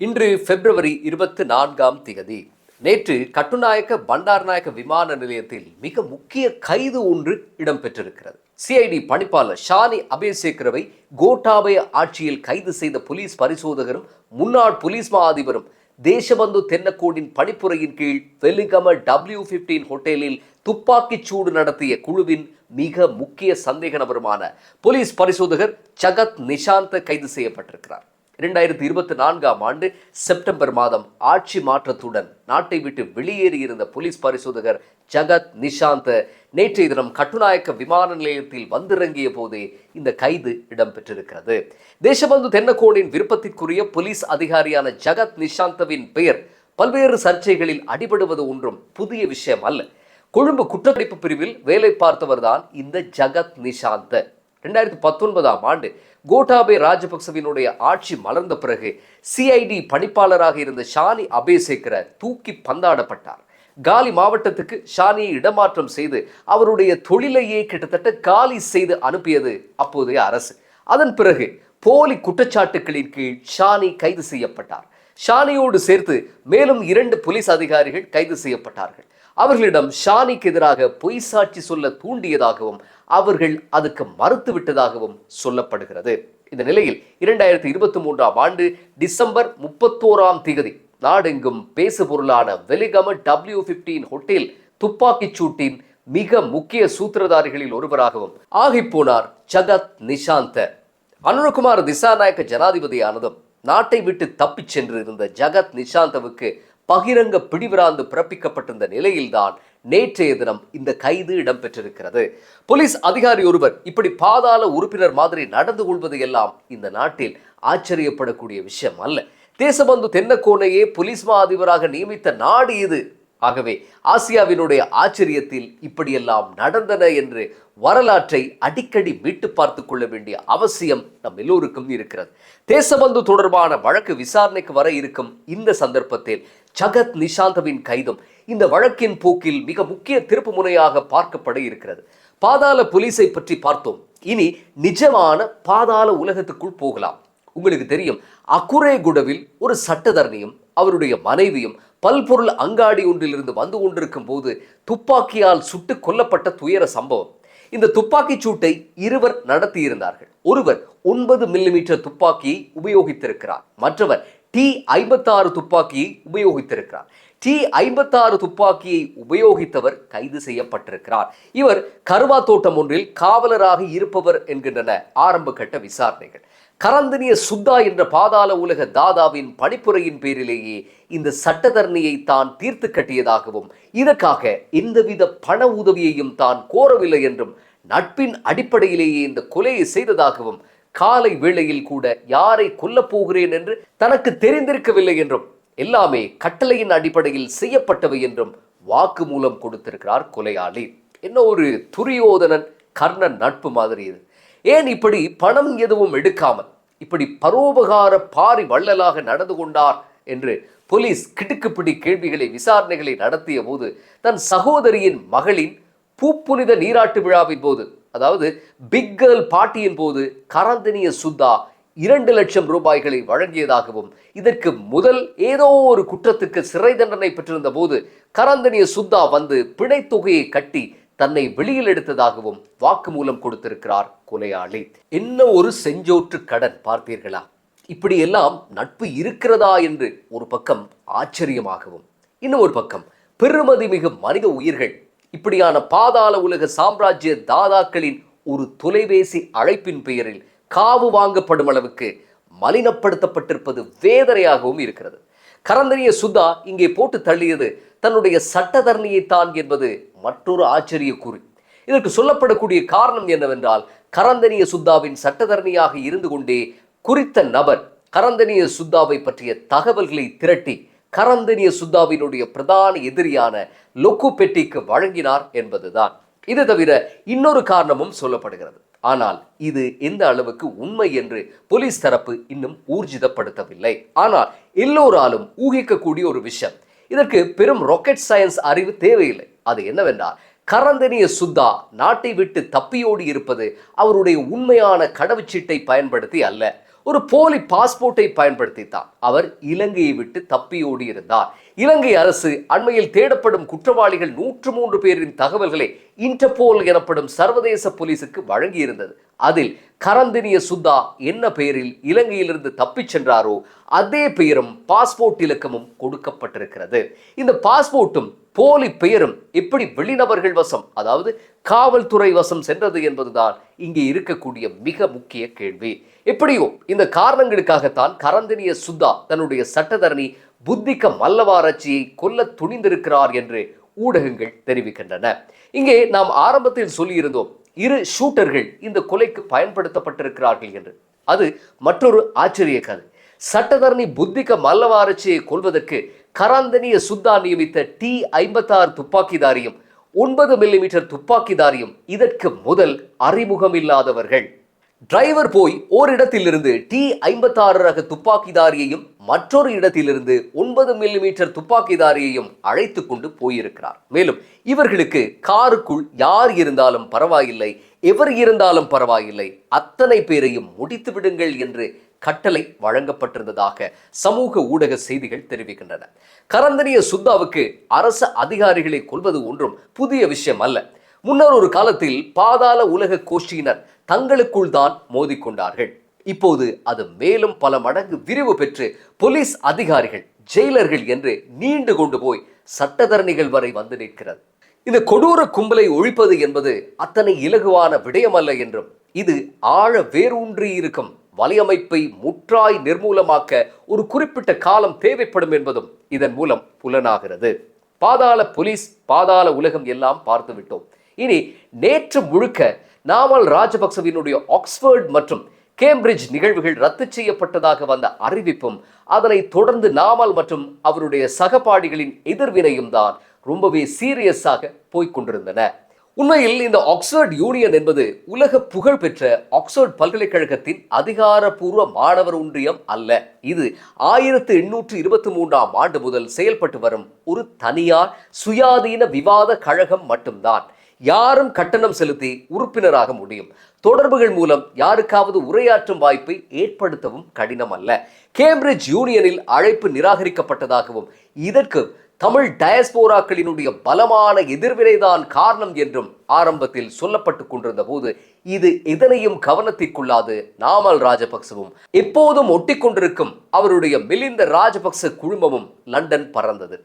இன்று பிப்ரவரி 24 நேற்று கட்டுநாயக்க பண்டாரநாயக்க விமான நிலையத்தில் மிக முக்கிய கைது ஒன்று இடம்பெற்றிருக்கிறது. சிஐடி பணிப்பாளர் ஷானி அபேசேகரவை கோட்டாபய ஆட்சியில் கைது செய்த போலீஸ் பரிசோதகரும் முன்னாள் போலீஸ் மா அதிபரும் தேசபந்து தென்னக்கோடின் பணிப்புரையின் கீழ் வெலிகம W15 ஹோட்டலில் துப்பாக்கிச் சூடு நடத்திய குழுவின் மிக முக்கிய சந்தேக நபருமான போலீஸ் பரிசோதகர் ஜகத் நிஷாந்த கைது செய்யப்பட்டிருக்கிறார். 2024 செப்டம்பர் மாதம் ஆட்சி மாற்றத்துடன் நாட்டை விட்டு வெளியேறியிருந்த போலீஸ் பரிசோதகர் ஜகத் நிஷாந்த நேற்றைய தினம் கட்டுநாயக்க விமான நிலையத்தில் வந்திறங்கிய போதே இந்த கைது இடம்பெற்றிருக்கிறது. தேசபந்து தென்னக்கோடின் விருப்பத்திற்குரிய போலீஸ் அதிகாரியான ஜகத் நிஷாந்தவின் பெயர் பல்வேறு சர்ச்சைகளில் அடிபடுவது ஒன்றும் புதிய விஷயம் அல்ல. கொழும்பு குற்றப்பிடிப்பு பிரிவில் வேலை பார்த்தவர்தான் இந்த ஜகத் நிஷாந்த. 2019 கோட்டாபய ராஜபக்சவினுடைய ஆட்சி மலர்ந்த பிறகு சிஐடி பணிப்பாளராக இருந்த ஷானி அபேசேகர தூக்கி பந்தாடப்பட்டார். காலி மாவட்டத்துக்கு ஷானியை இடமாற்றம் செய்து அவருடைய தொழிலையே கிட்டத்தட்ட காலி செய்து அனுப்பியது அப்போதைய அரசு. அதன் பிறகு போலி குற்றச்சாட்டுகளின் கீழ் ஷானி கைது செய்யப்பட்டார். ஷானியோடு சேர்த்து மேலும் 2 போலீஸ் அதிகாரிகள் கைது செய்யப்பட்டார்கள். அவர்களிடம் ஷானிக்கு எதிராக பொய் சாட்சி சொல்ல தூண்டியதாகவும் அவர்கள் அதுக்கு மறுத்துவிட்டதாகவும் சொல்லப்படுகிறது. இந்த நிலையில் 2023 டிசம்பர் 31 நாடெங்கும் பேசு பொருளான வெலிகம W15 ஹோட்டல் துப்பாக்கிச் சூட்டின் மிக முக்கிய சூத்திரதாரிகளில் ஒருவராகவும் ஆகிப்போனார் ஜகத் நிஷாந்த. அனுரகுமார் திசாநாயக்க ஜனாதிபதியானதும் நாட்டை விட்டு தப்பிச் சென்றிருந்த ஜகத் நிஷாந்தவுக்கு பகிரங்க பிடிவிராந்து பிறப்பிக்கப்பட்டிருந்த நிலையில்தான் நேற்றைய தினம் இந்த கைது இடம்பெற்றிருக்கிறது. போலீஸ் அதிகாரி ஒருவர் இப்படி பாதாள உறுப்பினர் மாதிரி நடந்து கொள்வது எல்லாம் இந்த நாட்டில் ஆச்சரியப்படக்கூடிய விஷயம் அல்ல. தேசபந்து தென்னக்கோனையே போலீஸ் மா அதிபராக நியமித்த நாடு இது. ஆகவே ஆசியாவினுடைய ஆச்சரியத்தில் இப்படியெல்லாம் நடந்தன என்று வரலாற்றை அடிக்கடி மீட்டு பார்த்து கொள்ள வேண்டிய அவசியம் நம் எல்லோருக்கும் இருக்கிறது. தேசபந்து தொடர்பான வழக்கு விசாரணைக்கு வர இருக்கும் இந்த சந்தர்ப்பத்தில் ஜகத் நிஷாந்தவின் கைதும் இந்த வழக்கின் போக்கில் மிக முக்கிய திருப்பு முனையாக பார்க்கப்பட இருக்கிறது. பாதாள போலீஸை பற்றி பார்த்தோம். இனி நிஜமான பாதாள உலகத்துக்குள் போகலாம். உங்களுக்கு தெரியும், அக்குரேகுடவில் ஒரு சட்டத்தரணியும் அவருடைய மனைவியும் பல்பொருள் அங்காடி ஒன்றிலிருந்து வந்து கொண்டிருக்கும் போது துப்பாக்கியால் சுட்டு கொல்லப்பட்ட துயர சம்பவம். இந்த துப்பாக்கிச் சூட்டை இருவர் நடத்தியிருந்தார்கள். ஒருவர் 9 மில்லிமீட்டர் துப்பாக்கியை உபயோகித்திருக்கிறார். மற்றவர் T56 துப்பாக்கியை உபயோகித்திருக்கிறார். T56 துப்பாக்கியை உபயோகித்தவர் கைது செய்யப்பட்டிருக்கிறார். இவர் கருவா தோட்டம் ஒன்றில் காவலராக இருப்பவர் என்கின்றன ஆரம்ப கட்ட விசாரணைகள். கரந்தனிய சுத்தா என்ற பாதாள உலக தாதாவின் பணிப்புரையின் பேரிலேயே இந்த சட்டத்தரணியை தான் தீர்த்து கட்டியதாகவும் இதற்காக எந்தவித பண உதவியையும் தான் கோரவில்லை என்றும் நட்பின் அடிப்படையிலேயே இந்த கொலையை செய்ததாகவும் காலை வேளையில் கூட யாரை கொல்லப் போகிறேன் என்று தனக்கு தெரிந்திருக்கவில்லை என்றும் எல்லாமே கட்டளையின் அடிப்படையில் செய்யப்பட்டவை என்றும் வாக்கு மூலம் கொடுத்திருக்கிறார் கொலையாளி. என்ன ஒரு துரியோதனன் கர்ணன் நட்பு மாதிரி இது. ஏன் இப்படி பணம் எதுவும் எடுக்காமல் இப்படி பரோபகார பாரி வள்ளலாக நடந்து கொண்டார் என்று போலீஸ் கிடுக்குப்பிடி கேள்விகளை விசாரணைகளை நடத்திய போது தன் சகோதரியின் மகளின் பூப்புனித நீராட்டு விழாவின் போது, அதாவது பிக் கேர்ள் பார்ட்டியின் போது கரந்தனிய சுத்தா 2 லட்சம் ரூபாய்களை வழங்கியதாகவும் இதற்கு முதல் ஏதோ ஒரு குற்றத்துக்கு சிறை தண்டனை பெற்றிருந்த போது கரந்தனிய சுத்தா வந்து பிணைத்தொகையை கட்டி தன்னை வெளியில் எடுத்ததாகவும் வாக்குமூலம் கொடுத்திருக்கிறார் கொலையாளி. என்ன ஒரு செஞ்சோற்று கடன் பார்த்தீர்களா? இப்படியெல்லாம் நட்பு இருக்கிறதா என்று ஒரு பக்கம் ஆச்சரியமாகவும், இன்னும் ஒரு பக்கம் பெருமதி மிகு மனித உயிர்கள் இப்படியான பாதாள உலக சாம்ராஜ்ய தாதாக்களின் ஒரு தொலைபேசி அழைப்பின் பெயரில் காவு வாங்கப்படும் அளவுக்கு மலினப்படுத்தப்பட்டிருப்பது வேதனையாகவும் இருக்கிறது. கரந்தனிய சுத்தா இங்கே போட்டு தள்ளியது தன்னுடைய சட்டத்தரணியை தான் என்பது மற்றொரு ஆச்சரிய கூறி. இதற்கு சொல்லப்படக்கூடிய காரணம் என்னவென்றால், கரந்தனிய சுத்தாவின் சட்டத்தரணியாக இருந்து கொண்டே குறித்த நபர் கரந்தனிய சுத்தாவை பற்றிய தகவல்களை திரட்டி கரந்தனிய சுத்தாவினுடைய பிரதான எதிரியான லொக்கு பெட்டிக்கு வழங்கினார் என்பதுதான். இது தவிர இன்னொரு காரணமும் சொல்லப்படுகிறது. ஆனால் இது எந்த அளவுக்கு உண்மை என்று போலீஸ் தரப்பு இன்னும் ஊர்ஜிதப்படுத்தவில்லை. ஆனால் எல்லோராலும் ஊகிக்கக்கூடிய ஒரு விஷயம். இதற்கு பெரும் ராக்கெட் சயின்ஸ் அறிவு தேவையில்லை. அது என்னவென்றால், கரந்தனிய சுத்தா நாட்டை விட்டு தப்பியோடி இருப்பது அவருடைய உண்மையான கடவுச்சீட்டை பயன்படுத்தி அல்ல. ஒரு போலி பாஸ்போர்ட்டை பயன்படுத்தித்தான் அவர் இலங்கையை விட்டு தப்பியோடி இருந்தார். இலங்கை அரசு அண்மையில் தேடப்படும் குற்றவாளிகள் 103 பேரின் தகவல்களை இன்டர்போல் எனப்படும் சர்வதேச போலீசுக்கு வழங்கியிருந்தது. அதில் கரந்தினிய சுத்தா என்ன பெயரில் இலங்கையிலிருந்து தப்பிச் சென்றாரோ அதே பெயரும் பாஸ்போர்ட் இலக்கமும் கொடுக்கப்பட்டிருக்கிறது. இந்த பாஸ்போர்ட்டும் போலி பெயரும் எப்படி வெளிநபர்கள் வசம், அதாவது காவல்துறை வசம் சென்றது என்பதுதான் இங்கே இருக்கக்கூடிய மிக முக்கிய கேள்வி. எப்படியோ இந்த காரணங்களுக்காகத்தான் கரந்தினிய சுத்தா தன்னுடைய சட்டத்தரணி புத்திக மல்லவாரட்சியை கொல்ல துணிந்திருக்கிறார் என்று ஊடகங்கள் தெரிவிக்கின்றன. இங்கே நாம் ஆரம்பத்தில் சொல்லியிருந்தோம், 2 ஷூட்டர்கள் இந்த கொலைக்கு பயன்படுத்தப்பட்டிருக்கிறார்கள் என்று. அது மற்றொரு ஆச்சரிய கதை. சட்டத்தரணி புத்திக மல்லவாரட்சியை கொல்வதற்கு கரந்தினிய சுத்தா நியமித்த T56 துப்பாக்கிதாரியும் 9 மில்லிமீட்டர் துப்பாக்கிதாரியும் இதற்கு முதல் அறிமுகம் இல்லாதவர்கள். டிரைவர் போய் ஓரிடத்திலிருந்து T56 ரக துப்பாக்கிதாரியையும் மற்றொரு இடத்திலிருந்து 9 மில்லிமீட்டர் துப்பாக்கிதாரியையும் அழைத்து கொண்டு போயிருக்கிறார். மேலும் இவர்களுக்கு காருக்குள் யார் இருந்தாலும் பரவாயில்லை, எவர் இருந்தாலும் பரவாயில்லை, அத்தனை பேரையும் முடித்து விடுங்கள் என்று கட்டளை வழங்கப்பட்டிருந்ததாக சமூக ஊடக செய்திகள் தெரிவிக்கின்றன. கரந்தினிய சுத்தாவுக்கு அரசு அதிகாரிகளை கொல்வது ஒன்றும் புதிய விஷயம் அல்ல. முன்னர் ஒரு காலத்தில் பாதாள உலக கோஷ்டியினர் தங்களுக்குள் தான் மோதிக்கொண்டார்கள். இப்போது அது மேலும் பல மடங்கு விரிவு பெற்று போலீஸ் அதிகாரிகள், ஜெயிலர்கள் என்று நீண்டு கொண்டு போய் சட்டத்தரணிகள் வரை வந்து நிற்கிறது. இந்த கொடூர கும்பலை ஒழிப்பது என்பது அத்தனை இலகுவான விடயமல்ல என்றும், இது ஆழ வேரூன்றி இருக்கும் வலையமைப்பை முற்றாய் நிர்மூலமாக்க ஒரு குறிப்பிட்ட காலம் தேவைப்படும் என்பதும் இதன் மூலம் புலனாகிறது. பாதாள போலீஸ், பாதாள உலகம் எல்லாம் பார்த்து விட்டோம். இனி நேற்று முழுக்க நாமல் ராஜபக்சவினுடைய ஆக்ஸ்போர்ட் மற்றும் கேம்பிரிட்ஜ் நிகழ்வுகள் ரத்து செய்யப்பட்டதாக வந்த அறிவிப்பும், அதனை தொடர்ந்து நாமல் மற்றும் அவருடைய சகபாடிகளின் எதிர்வினையும் தான் ரொம்பவே சீரியஸாக போய்கொண்டிருந்தன. உண்மையில் இந்த ஆக்ஸ்போர்ட் யூனியன் என்பது உலக புகழ் பெற்ற ஆக்ஸ்போர்ட் பல்கலைக்கழகத்தின் அதிகாரப்பூர்வ மாணவர் ஒன்றியம் அல்ல. இது 1823ஆம் ஆண்டு முதல் செயல்பட்டு வரும் ஒரு தனியார் சுயாதீன விவாத கழகம் மட்டும்தான். யாரும் கட்டணம் செலுத்தி உறுப்பினராக முடியும். தொடர்புகள் மூலம் யாருக்காவது உரையாற்றும் வாய்ப்பை ஏற்படுத்தவும் கடினம் அல்ல. கேம்பிரிட்ஜ் யூனியனில் அழைப்பு நிராகரிக்கப்பட்டதாகவும் இதற்கு தமிழ் டயஸ்போராக்களினுடைய பலமான எதிர்வினைதான் காரணம் என்றும் ஆரம்பத்தில் சொல்லப்பட்டு கொண்டிருந்த போது, இது எதனையும் கவனத்திற்குள்ளாது நாமல் ராஜபக்சவும் எப்போதும் ஒட்டி கொண்டிருக்கும் அவருடைய மிலிந்த ராஜபக்ச குழுமமும் லண்டன் பறந்தது.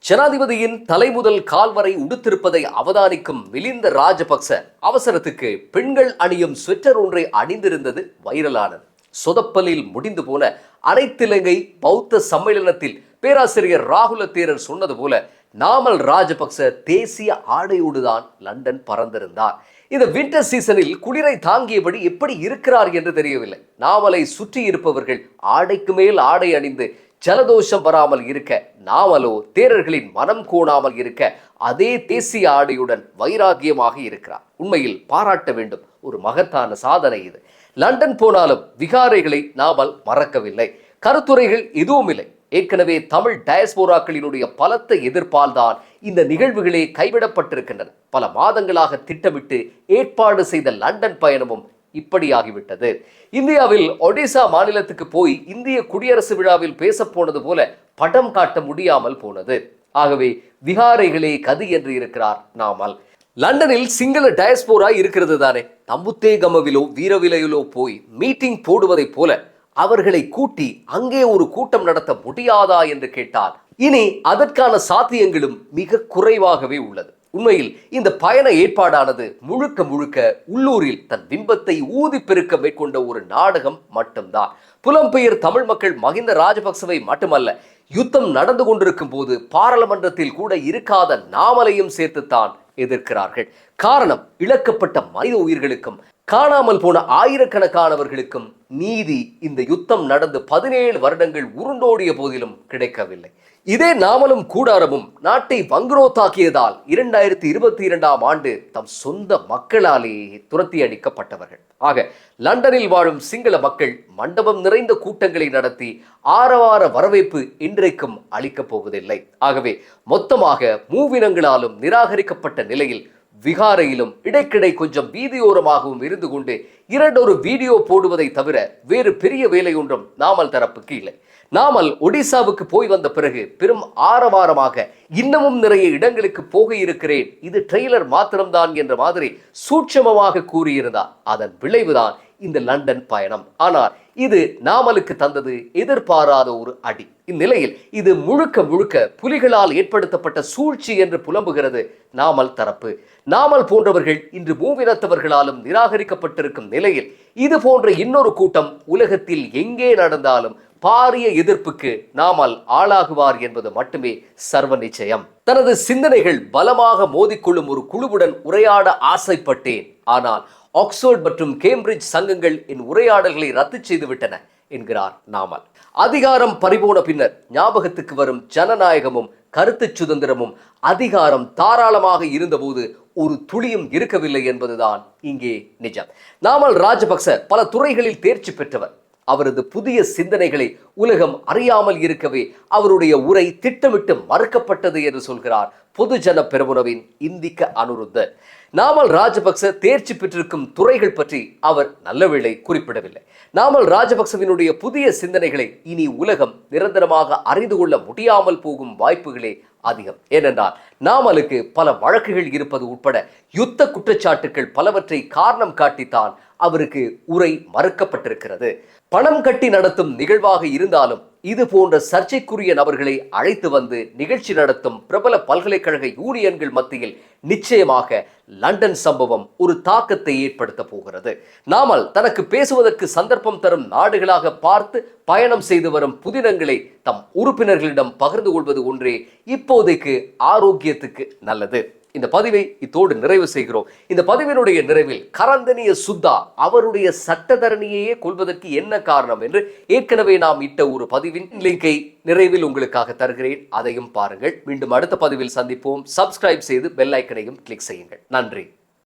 ஜனாதிபதியின் தலைமுதல் கால்வரை உடுத்திருப்பதை அவதானிக்கும் மிலிந்த ராஜபக்ச அவசரத்துக்கு பெண்கள் அணியும் ஸ்வெட்டர் ஒன்றை அணிந்திருந்தது வைரலானது. சொதப்பலில் முடிந்து போன அனைத்திலங்கை பௌத்த சம்மேளனத்தில் பேராசிரியர் ராகுல தேரர் சொன்னது போல நாமல் ராஜபக்ச தேசிய ஆடையோடுதான் லண்டன் பறந்திருந்தார். இந்த வின்டர் சீசனில் குளிரை தாங்கியபடி எப்படி இருக்கிறார் என்று தெரியவில்லை. நாமலை சுற்றி இருப்பவர்கள் ஆடைக்கு மேல் ஆடை அணிந்து ஜலதோஷம் வராமல் இருக்க, நாமலோ தேரர்களின் மனம் கோணாமல் இருக்க அதே தேசிய ஆடையுடன் வைராகியமாக இருக்கிறார். உண்மையில் பாராட்ட வேண்டும், ஒரு மகத்தான சாதனை இது. லண்டன் போனாலும் விகாரைகளை நாமல் மறக்கவில்லை. கருத்துரைகள் எதுவும் இல்லை. ஏற்கனவே தமிழ் டயஸ்போராக்களினுடைய பலத்த எதிர்ப்பால் தான் இந்த நிகழ்வுகளே கைவிடப்பட்டிருக்கின்றன. பல மாதங்களாக திட்டமிட்டு ஏற்பாடு செய்த லண்டன் பயணமும் இப்படியாகிவிட்டது. இந்தியாவில் ஒடிசா மாநிலத்துக்கு போய் இந்திய குடியரசு விழாவில் பேச போனது போல படம் காட்ட முடியாமல் போனது. ஆகவே விகாரைகளே கதி என்று இருக்கிறார் நாமல். லண்டனில் சிங்கள டயஸ்போரா இருக்கிறது தானே. தம்புத்தேகமவிலோ வீரவிலையிலோ போய் மீட்டிங் போடுவதை போல அவர்களை கூட்டி அங்கே ஒரு கூட்டம் நடத்த முடியாதா என்று கேட்டால் இனி அதற்கான சாத்தியங்களும் மிக குறைவாகவே உள்ளது. உண்மையில் இந்த பயண ஏற்பாடானது முழுக்க முழுக்க உள்ளூரில் தன் பிம்பத்தை ஊதி பெருக்க மேற்கொண்ட ஒரு நாடகம் மட்டும்தான். புலம்பெயர் தமிழ் மக்கள் மஹிந்த ராஜபக்சவை மட்டுமல்ல, யுத்தம் நடந்து கொண்டிருக்கும் போது பாராளுமன்றத்தில் கூட இருக்காத நாமலையும் சேர்த்துத்தான் எதிர்க்கிறார்கள். காரணம், இழக்கப்பட்ட மனித உயிர்களுக்கும் காணாமல் போன ஆயிரக்கணக்கானவர்களுக்கும் நீதி இந்த யுத்தம் நடந்து 17 வருடங்கள் உருண்டோடிய போதிலும் கிடைக்கவில்லை. இதே நாமலும் கூடாரமும் நாட்டை வங்குரோத்தாக்கியதால் 2022ஆம் ஆண்டு தம் சொந்த மக்களாலேயே துரத்தி அடிக்கப்பட்டவர்கள். ஆக லண்டனில் வாழும் சிங்கள மக்கள் மண்டபம் நிறைந்த கூட்டங்களை நடத்தி ஆரவார வரவேற்பு இன்றைக்கும் அளிக்கப் போவதில்லை. ஆகவே மொத்தமாக மூவினங்களாலும் நிராகரிக்கப்பட்ட நிலையில் விகாரையிலும் இடைக்கிடை கொஞ்சம் வீதியோரமாகவும் இருந்து கொண்டு இரண்டொரு வீடியோ போடுவதை தவிர வேறு பெரிய வேலை ஒன்றும் நாமல் தரப்புக்கு இல்லை. நாமல் ஒடிசாவுக்கு போய் வந்த பிறகு பெரும் ஆரவாரமாக இன்னமும் நிறைய இடங்களுக்கு போக இருக்கிறேன், இது ட்ரெய்லர் மாத்திரம்தான் என்ற மாதிரி சூட்சமமாக கூறியிருந்தார். அதன் விளைவுதான் இந்த லண்டன் பயணம். ஆனால் இது நாமலுக்கு தந்தது எதிர்பாராத ஒரு அடி. இந்நிலையில் இது முழுக்க முழுக்க புலிகளால் ஏற்படுத்தப்பட்ட சூழ்ச்சி என்று புலம்புகிறது நாமல் தரப்பு. நாமல் போன்றவர்கள் இன்று மூவினத்தவர்களாலும் நிராகரிக்கப்பட்டிருக்கும் நிலையில் இது போன்ற இன்னொரு கூட்டம் உலகத்தில் எங்கே நடந்தாலும் பாரிய எதிர்ப்புக்கு நாமல் ஆளாகுவார் என்பது மட்டுமே சர்வ நிச்சயம். தனது சிந்தனைகள் பலமாக மோதிக்கொள்ளும் ஒரு குழுவுடன் உரையாட ஆசைப்பட்டேன், ஆனால் ஆக்ஸ்போர்ட் மற்றும் கேம்பிரிட்ஜ் சங்கங்கள் என் உரையாடல்களை ரத்து செய்துவிட்டன என்கிறார் நாமல். அதிகாரம் பறிபோன பின்னர் ஞாபகத்துக்கு வரும் ஜனநாயகமும் கருத்து சுதந்திரமும் அதிகாரம் தாராளமாக இருந்தபோது ஒரு துளியும் இருக்கவில்லை என்பதுதான் இங்கே நிஜம். நாமல் ராஜபக்ச பல துறைகளில் தேர்ச்சி பெற்றவர். அவரது புதிய சிந்தனைகளை உலகம் அறியாமல் இருக்கவே அவருடைய உரை திட்டமிட்டு மறுக்கப்பட்டது என்று சொல்கிறார் பொதுஜன பெரமுனவின் இந்திக்க அனுருத்த. நாமல் ராஜபக்ச தேர்ச்சி பெற்றிருக்கும் துறைகள் பற்றி அவர் நல்லவேளை குறிப்பிடவில்லை. நாமல் ராஜபக்சவினுடைய புதிய சிந்தனைகளை இனி உலகம் நிரந்தரமாக அறிந்து கொள்ள முடியாமல் போகும் வாய்ப்புகளே அதிகம். ஏனென்றால் நாமலுக்கு பல வழக்குகள் இருப்பது உட்பட யுத்த குற்றச்சாட்டுகள் பலவற்றை காரணம் காட்டித்தான் அவருக்கு உரை மறுக்கப்பட்டிருக்கிறது. பணம் கட்டி நடத்தும் நிகழ்வாக இருந்தாலும் இது போன்ற சர்ச்சைக்குரிய நபர்களை அழைத்து வந்து நிகழ்ச்சி நடத்தும் பிரபல பல்கலைக்கழக யூனியன்கள் மத்தியில் நிச்சயமாக லண்டன் சம்பவம் ஒரு தாக்கத்தை ஏற்படுத்த போகிறது. நாமல் தனக்கு பேசுவதற்கு சந்தர்ப்பம் தரும் நாடுகளாக பார்த்து பயணம் செய்து வரும் புதினங்களை தம் உறுப்பினர்களிடம் பகிர்ந்து கொள்வது ஒன்றே இப்போதைக்கு ஆரோக்கியத்துக்கு நல்லது. இந்த பதிவை இத்தோடு நிறைவு செய்கிறோம். இந்த பதிவினுடைய நிறைவில் கரந்தனிய சுத்தா அவருடைய சட்டத்தரணியையே கொள்வதற்கு என்ன காரணம் என்று ஏற்கனவே நாம் இட்ட ஒரு பதிவின் லிங்கை நிறைவில் உங்களுக்காக தருகிறேன். அதையும் பாருங்கள். மீண்டும் அடுத்த பதிவில் சந்திப்போம். சப்ஸ்கிரைப் செய்து பெல் ஐக்கனையும் கிளிக் செய்யுங்கள். நன்றி.